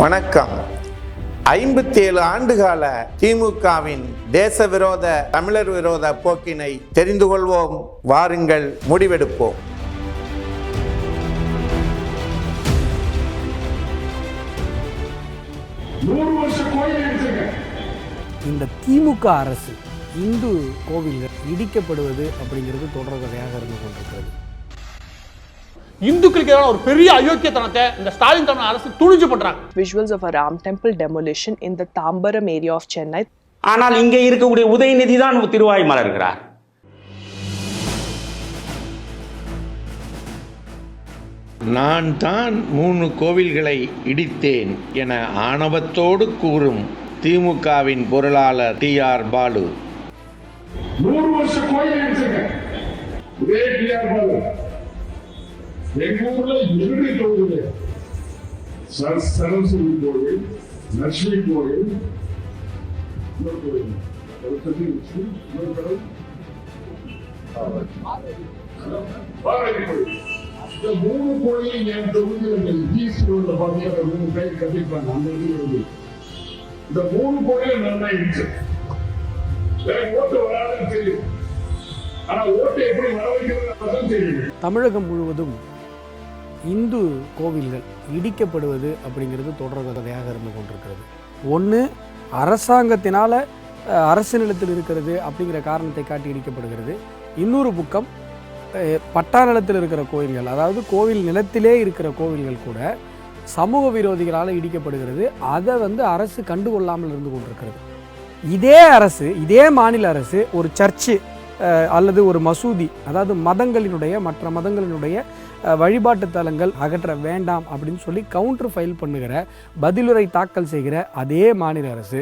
வணக்கம். 57 ஆண்டுகால திமுகவின் தேச விரோத தமிழர் விரோத போக்கினை தெரிந்து கொள்வோம். வாருங்கள், முடிவெடுப்போம். இந்த திமுக அரசு இந்து கோவில்கள் இடிக்கப்படுவது அப்படிங்கிறது தொடர்கதையாக இருந்து கொண்டிருக்கிறது. இந்துக்களுக்கு எதிரான ஒரு பெரிய அயோக்கியத்தனத்தை இந்த ஸ்டாலின் தமிழ் அரசு துணிஞ்சு பண்றாங்க. Visuals of a Ram temple demolition in the Tambaram area of Chennai. ஆனால் இங்கே இருக்கக்கூடிய உதயநிதி தான் திருவாய் மலர்கிறார். நான் தான் 3 கோவில்களை இடித்தேன் என ஆணவத்தோடு கூறும் திமுகவின் பொருளாளர் டிஆர் பாலு. 100 வருஷ கோயில் இடிச்சிருக்கேன். இதே டிஆர் பாலு எங்க ஊர்ல எதிரி கோவில், சரஸ்வதி கோவில், லட்சுமி கோவில், இந்த 3 கோயில் என் தொகுதியில் ஈஸ்வரோட பாத்தீங்கன்னா 3 பேர் கட்டிப்பாங்க. அந்த இந்த 3 கோயில் நல்லா இடிச்சு ஓட்டு வராதுன்னு தெரியும். ஆனா ஓட்டு எப்படி வர வைக்கிறது தெரியும். தமிழகம் முழுவதும் இந்து கோவில்கள் இடிக்கப்படுவது அப்படிங்கிறது தொடர்கதையாக இருந்து கொண்டிருக்கிறது. ஒன்று, அரசாங்கத்தினால் அரசு நிலத்தில் இருக்கிறது அப்படிங்கிற காரணத்தை காட்டி இடிக்கப்படுகிறது. இன்னொரு பக்கம் பட்டா நிலத்தில் இருக்கிற கோயில்கள், அதாவது கோவில் நிலத்திலே இருக்கிற கோவில்கள் கூட சமூக விரோதிகளால் இடிக்கப்படுகிறது. அதை அரசு கண்டுகொள்ளாமல் இருந்து கொண்டிருக்கிறது. இதே அரசு, இதே மாநில அரசு ஒரு சர்ச்சு அல்லது ஒரு மசூதி, அதாவது மற்ற மதங்களினுடைய வழிபாட்டு தலங்கள் அகற்ற வேண்டாம் அப்படின்னு சொல்லி கவுண்டர் ஃபைல் பண்ணுகிற, பதிலுரை தாக்கல் செய்கிற அதே மாநில அரசு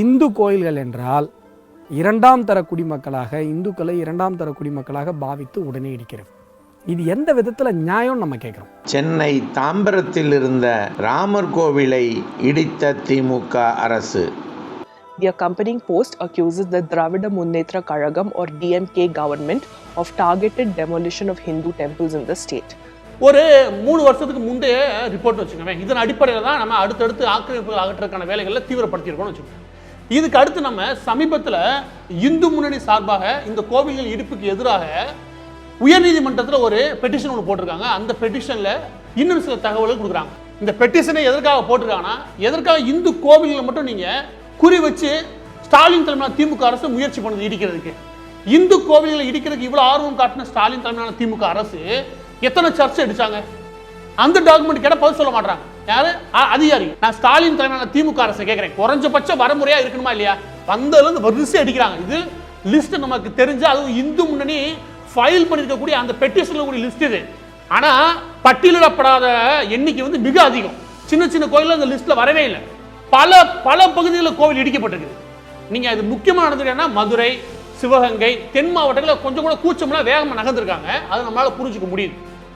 இந்து கோயில்கள் என்றால் இரண்டாம் தர குடிமக்களாக, இந்துக்களை இரண்டாம் தர குடிமக்களாக பாவித்து உடனே இடிக்கிறது. இது எந்த விதத்தில் நியாயம் நம்ம கேட்குறோம். சென்னை தாம்பரத்தில் இருந்த ராமர் கோவிலை இடித்த திமுக அரசு. The accompanying post accuses the Dravida Munnetra Kazhagam or DMK government of targeted demolition of Hindu temples in the state. ஒரு 3 வருஷத்துக்கு முந்தைய ரிப்போர்ட் வச்சுக்கோங்க. இதன் அடிப்படையில் தான் நம்ம அடுத்தடுத்து ஆக்கிரமிப்புகள் அகற்றக்கான வேலைகளில் தீவிரப்படுத்தியிருக்கோம்னு வச்சுக்கோங்க. இதுக்கு அடுத்து நம்ம சமீபத்தில் இந்து முன்னணி சார்பாக இந்த கோவில்கள் இடிப்புக்கு எதிராக உயர்நீதிமன்றத்தில் ஒரு பெட்டிஷன் ஒன்று போட்டிருக்காங்க. அந்த பெட்டிஷனில் இன்னும் சில தகவல்கள் கொடுக்குறாங்க. இந்த பெட்டிஷனை எதற்காக போட்டிருக்காங்கன்னா, எதற்காக இந்து கோவில்களை மட்டும் நீங்கள் குறி வச்சு ஸ்டாலின் தலைமையிலான திமுக அரசு முயற்சி பண்ணுது இடிக்கிறதுக்கு. இந்து கோவில்களை இடிக்கிறதுக்கு இவ்வளவு ஆர்வம் காட்டின ஸ்டாலின் தலைமையிலான திமுக அரசு எத்தனை சர்ச்சை அடிச்சாங்க? அந்த டாக்குமெண்ட் கேட்ட பதில் சொல்ல மாட்டாங்க. யாரு அதிகாரி? நான் ஸ்டாலின் தலைமையிலான திமுக அரசு கேட்கிறேன், குறைஞ்சபட்ச வரமுறையா இருக்கணுமா இல்லையா? வந்ததுல இருந்து வரிசை அடிக்கிறாங்க. இது லிஸ்ட் நமக்கு தெரிஞ்ச, அதுவும் இந்து முன்னணி ஃபைல் பண்ணிருக்கக்கூடிய அந்த பெட்டிஷன்ல கூடிய லிஸ்ட் இது. ஆனா பட்டியலிடப்படாத எண்ணிக்கை மிக அதிகம். சின்ன சின்ன கோயில் அந்த லிஸ்ட்ல வரவே இல்லை. பல பகுதிகளில் கோவில் இடிக்கப்பட்டிருக்கு. நீங்க அது முக்கியமாக நடந்திருக்கா மதுரை, சிவகங்கை, தென் மாவட்டங்களில் கொஞ்சம் கூட கூச்சம்லாம் வேகமாக நகர்ந்துருக்காங்க. அதை நம்மளால புரிஞ்சுக்க முடியுது.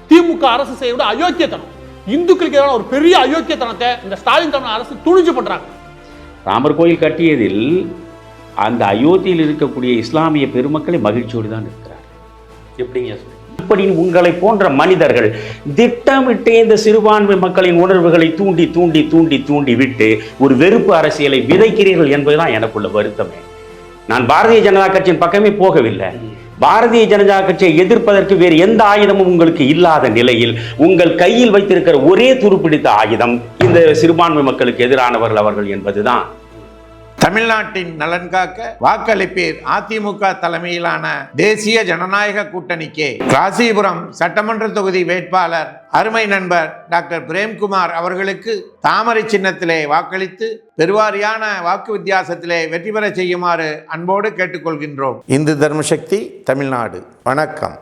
திமுக அரசு செய்யவிட அயோக்கியத்தனம், இந்துக்களுக்கு எதிரான ஒரு பெரிய அயோக்கியத்தனத்தை இந்த ஸ்டாலின் தமிழ் அரசு துணிஞ்சு பண்றாங்க. ராமர் கோயில் கட்டியதில் அந்த அயோத்தியில் இருக்கக்கூடிய இஸ்லாமிய பெருமக்களை மகிழ்ச்சியோடு தான் இருக்கிறார். எப்படிங்க இப்படி உங்களை போன்ற மனிதர்கள் திட்டமிட்டு இந்த சிறுபான்மை மக்களின் உணர்வுகளை தூண்டி தூண்டி தூண்டி தூண்டி விட்டு ஒரு வெறுப்பு அரசியலை விதைக்கிறீர்கள் என்பதுதான் எனக்குள்ள வருத்தமே. நான் பாரதிய ஜனதா கட்சியின் பக்கமே போகவில்லை. பாரதிய ஜனதா கட்சியை எதிர்ப்பதற்கு வேறு எந்த ஆயுதமும் உங்களுக்கு இல்லாத நிலையில் உங்கள் கையில் வைத்திருக்கிற ஒரே துருப்பிடித்த ஆயுதம் இந்த சிறுபான்மை மக்களுக்கு எதிரானவர்கள் அவர்கள் என்பதுதான். தமிழ்நாட்டின் நலன் காக்க வாக்களிப்பீர் அதிமுக தலைமையிலான தேசிய ஜனநாயக கூட்டணிக்கு ராசிபுரம் சட்டமன்ற தொகுதி வேட்பாளர் அருமை நண்பர் டாக்டர் பிரேம்குமார் அவர்களுக்கு தாமரை சின்னத்திலே வாக்களித்து பெருவாரியான வாக்கு வித்தியாசத்திலே வெற்றி பெற செய்யுமாறு அன்போடு கேட்டுக்கொள்கின்றோம். இந்து தர்மசக்தி தமிழ்நாடு. வணக்கம்.